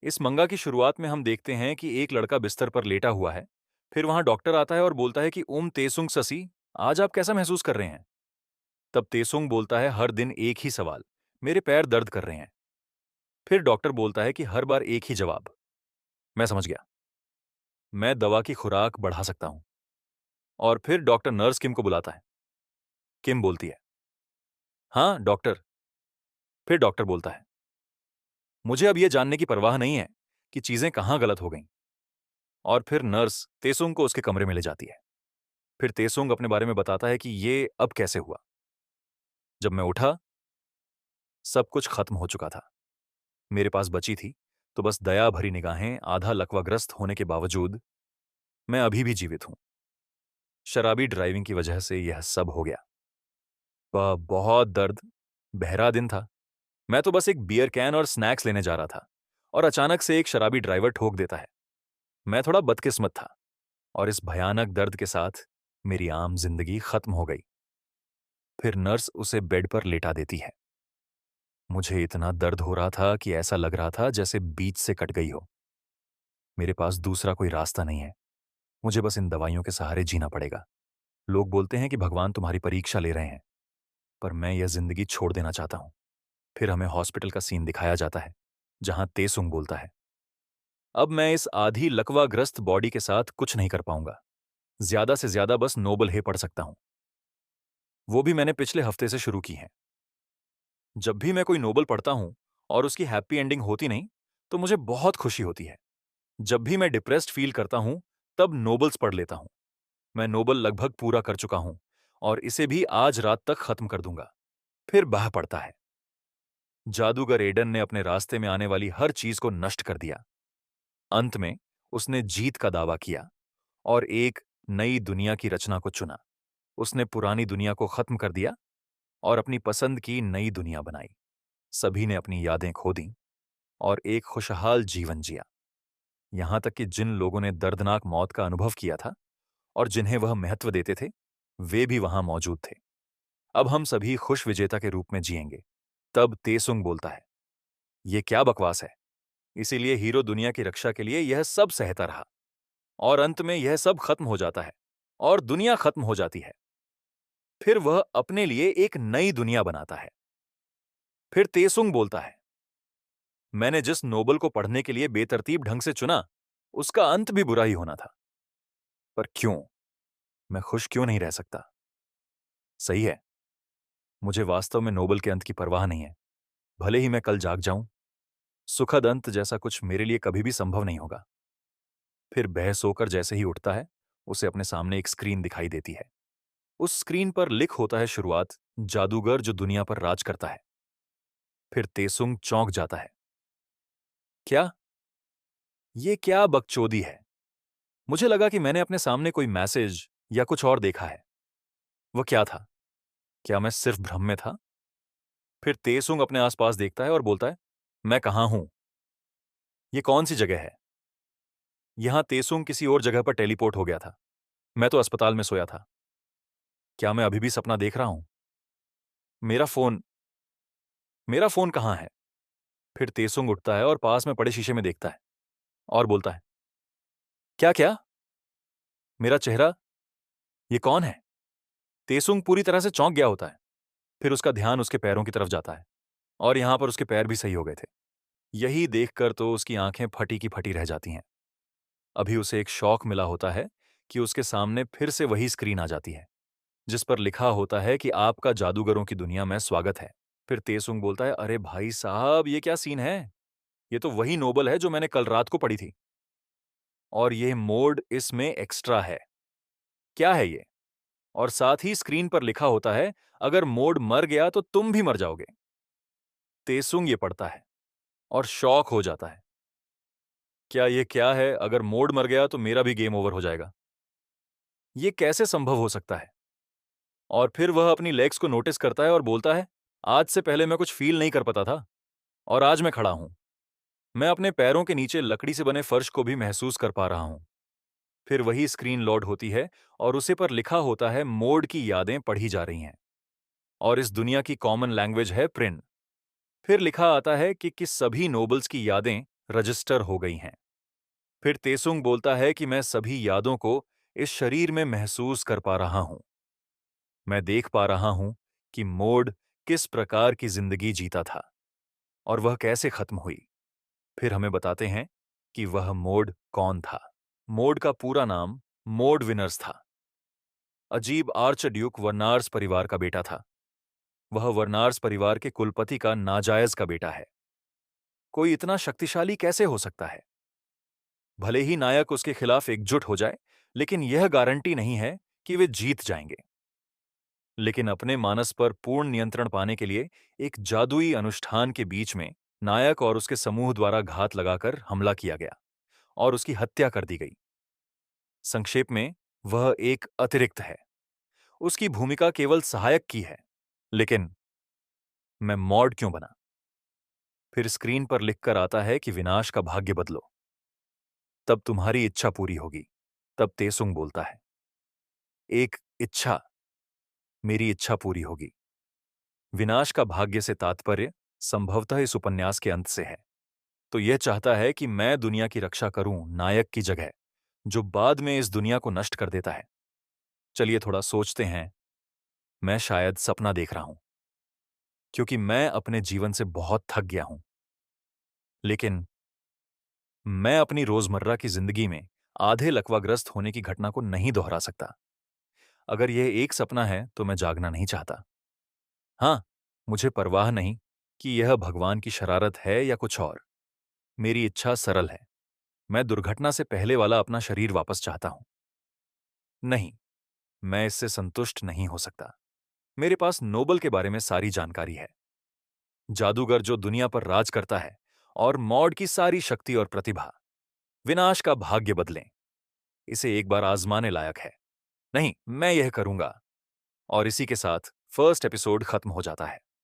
इस मंगा की शुरुआत में हम देखते हैं कि एक लड़का बिस्तर पर लेटा हुआ है। फिर वहां डॉक्टर आता है और बोलता है कि ओम तेसुंग ससी, आज आप कैसा महसूस कर रहे हैं? तब तेसुंग बोलता है, हर दिन एक ही सवाल, मेरे पैर दर्द कर रहे हैं। फिर डॉक्टर बोलता है कि हर बार एक ही जवाब, मैं समझ गया, मैं दवा की खुराक बढ़ा सकता हूं। और फिर डॉक्टर नर्स किम को बुलाता है। किम बोलती है, हाँ डॉक्टर। फिर डॉक्टर बोलता है, मुझे अब यह जानने की परवाह नहीं है कि चीजें कहां गलत हो गईं। और फिर नर्स तेसुंग को उसके कमरे में ले जाती है। फिर तेसुंग अपने बारे में बताता है कि ये अब कैसे हुआ। जब मैं उठा, सब कुछ खत्म हो चुका था। मेरे पास बची थी तो बस दया भरी निगाहें। आधा लकवाग्रस्त होने के बावजूद मैं अभी भी जीवित हूं। शराबी ड्राइविंग की वजह से यह सब हो गया। बहुत दर्द, बहरा दिन था। मैं तो बस एक बियर कैन और स्नैक्स लेने जा रहा था और अचानक से एक शराबी ड्राइवर ठोक देता है। मैं थोड़ा बदकिस्मत था और इस भयानक दर्द के साथ मेरी आम जिंदगी खत्म हो गई। फिर नर्स उसे बेड पर लेटा देती है। मुझे इतना दर्द हो रहा था कि ऐसा लग रहा था जैसे बीच से कट गई हो। मेरे पास दूसरा कोई रास्ता नहीं है। मुझे बस इन दवाइयों के सहारे जीना पड़ेगा। लोग बोलते हैं कि भगवान तुम्हारी परीक्षा ले रहे हैं, पर मैं यह जिंदगी छोड़ देना चाहता हूं। फिर हमें हॉस्पिटल का सीन दिखाया जाता है, जहां तेसुंग बोलता है, अब मैं इस आधी लकवाग्रस्त बॉडी के साथ कुछ नहीं कर पाऊंगा। ज्यादा से ज्यादा बस नोबल हे पढ़ सकता हूं। वो भी मैंने पिछले हफ्ते से शुरू की है। जब भी मैं कोई नोबल पढ़ता हूं और उसकी हैप्पी एंडिंग होती नहीं, तो मुझे बहुत खुशी होती है। जब भी मैं डिप्रेस्ड फील करता हूं, तब नोबल्स पढ़ लेता हूं। मैं नोबल लगभग पूरा कर चुका हूं और इसे भी आज रात तक खत्म कर दूंगा। फिर बह पड़ता है। जादूगर एडन ने अपने रास्ते में आने वाली हर चीज को नष्ट कर दिया। अंत में उसने जीत का दावा किया और एक नई दुनिया की रचना को चुना। उसने पुरानी दुनिया को खत्म कर दिया और अपनी पसंद की नई दुनिया बनाई। सभी ने अपनी यादें खो दी और एक खुशहाल जीवन जिया। यहां तक कि जिन लोगों ने दर्दनाक मौत का अनुभव किया था और जिन्हें वह महत्व देते थे, वे भी वहां मौजूद थे। अब हम सभी खुश विजेता के रूप में जिएंगे। तब तेसुंग बोलता है, यह क्या बकवास है। इसीलिए हीरो दुनिया की रक्षा के लिए यह सब सहता रहा और अंत में यह सब खत्म हो जाता है और दुनिया खत्म हो जाती है। फिर वह अपने लिए एक नई दुनिया बनाता है। फिर तेसुंग बोलता है, मैंने जिस नोबल को पढ़ने के लिए बेतरतीब ढंग से चुना, उसका अंत भी बुरा ही होना था। पर क्यों? मैं खुश क्यों नहीं रह सकता? सही है, मुझे वास्तव में नोबल के अंत की परवाह नहीं है। भले ही मैं कल जाग जाऊं, सुखद अंत जैसा कुछ मेरे लिए कभी भी संभव नहीं होगा। फिर बहस होकर जैसे ही उठता है, उसे अपने सामने एक स्क्रीन दिखाई देती है। उस स्क्रीन पर लिख होता है शुरुआत, जादूगर जो दुनिया पर राज करता है। फिर तेसुंग चौंक जाता है। क्या? ये क्या बकचोदी है? मुझे लगा कि मैंने अपने सामने कोई मैसेज या कुछ और देखा है। वह क्या था? क्या मैं सिर्फ भ्रम में था? फिर तेसुंग अपने आसपास देखता है और बोलता है, मैं कहां हूं? ये कौन सी जगह है? यहां तेसुंग किसी और जगह पर टेलीपोर्ट हो गया था। मैं तो अस्पताल में सोया था। क्या मैं अभी भी सपना देख रहा हूं? मेरा फोन मेरा फोन कहां है? फिर तेसुंग उठता है और पास में पड़े शीशे में देखता है और बोलता है, क्या क्या? मेरा चेहरा? ये कौन है? तेसुंग पूरी तरह से चौंक गया होता है। फिर उसका ध्यान उसके पैरों की तरफ जाता है और यहां पर उसके पैर भी सही हो गए थे। यही देखकर तो उसकी आंखें फटी की फटी रह जाती हैं। अभी उसे एक शौक मिला होता है कि उसके सामने फिर से वही स्क्रीन आ जाती है, जिस पर लिखा होता है कि आपका जादूगरों की दुनिया में स्वागत है। फिर तेसुंग बोलता है, अरे भाई साहब, ये क्या सीन है? ये तो वही नोबल है जो मैंने कल रात को पढ़ी थी। और ये मोड इसमें एक्स्ट्रा है। क्या है ये? और साथ ही स्क्रीन पर लिखा होता है, अगर मोड मर गया तो तुम भी मर जाओगे। तेसुंग ये पढ़ता है और शॉक हो जाता है। क्या ये क्या है? अगर मोड मर गया तो मेरा भी गेम ओवर हो जाएगा। ये कैसे संभव हो सकता है? और फिर वह अपनी लेग्स को नोटिस करता है और बोलता है, आज से पहले मैं कुछ फील नहीं कर पाता था और आज मैं खड़ा हूं। मैं अपने पैरों के नीचे लकड़ी से बने फर्श को भी महसूस कर पा रहा हूं। फिर वही स्क्रीन लोड होती है और उसे पर लिखा होता है, मोड की यादें पढ़ी जा रही हैं और इस दुनिया की कॉमन लैंग्वेज है प्रिन। फिर लिखा आता है कि सभी नोबल्स की यादें रजिस्टर हो गई हैं। फिर तेसुंग बोलता है कि मैं सभी यादों को इस शरीर में महसूस कर पा रहा हूं। मैं देख पा रहा हूं कि मोड किस प्रकार की जिंदगी जीता था और वह कैसे खत्म हुई। फिर हमें बताते हैं कि वह मोड कौन था। मोड का पूरा नाम मोड विनर्स था। अजीब आर्चड्यूक वर्नार्स परिवार का बेटा था। वह वर्नार्स परिवार के कुलपति का नाजायज का बेटा है। कोई इतना शक्तिशाली कैसे हो सकता है? भले ही नायक उसके खिलाफ एकजुट हो जाए, लेकिन यह गारंटी नहीं है कि वे जीत जाएंगे। लेकिन अपने मानस पर पूर्ण नियंत्रण पाने के लिए एक जादुई अनुष्ठान के बीच में नायक और उसके समूह द्वारा घात लगाकर हमला किया गया और उसकी हत्या कर दी गई। संक्षेप में, वह एक अतिरिक्त है। उसकी भूमिका केवल सहायक की है। लेकिन मैं मॉड क्यों बना? फिर स्क्रीन पर लिखकर आता है कि विनाश का भाग्य बदलो, तब तुम्हारी इच्छा पूरी होगी। तब तेसुंग बोलता है, एक इच्छा, मेरी इच्छा पूरी होगी। विनाश का भाग्य से तात्पर्य संभवतः इस उपन्यास के अंत से है। तो यह चाहता है कि मैं दुनिया की रक्षा करूं नायक की जगह, जो बाद में इस दुनिया को नष्ट कर देता है। चलिए थोड़ा सोचते हैं। मैं शायद सपना देख रहा हूं, क्योंकि मैं अपने जीवन से बहुत थक गया हूं। लेकिन मैं अपनी रोजमर्रा की जिंदगी में आधे लकवाग्रस्त होने की घटना को नहीं दोहरा सकता। अगर यह एक सपना है तो मैं जागना नहीं चाहता। हाँ, मुझे परवाह नहीं कि यह भगवान की शरारत है या कुछ और। मेरी इच्छा सरल है। मैं दुर्घटना से पहले वाला अपना शरीर वापस चाहता हूं। नहीं, मैं इससे संतुष्ट नहीं हो सकता। मेरे पास नोबल के बारे में सारी जानकारी है। जादूगर जो दुनिया पर राज करता है, और मॉड की सारी शक्ति और प्रतिभा। विनाश का भाग्य बदलें। इसे एक बार आजमाने लायक है। नहीं, मैं यह करूंगा। और इसी के साथ फर्स्ट एपिसोड खत्म हो जाता है।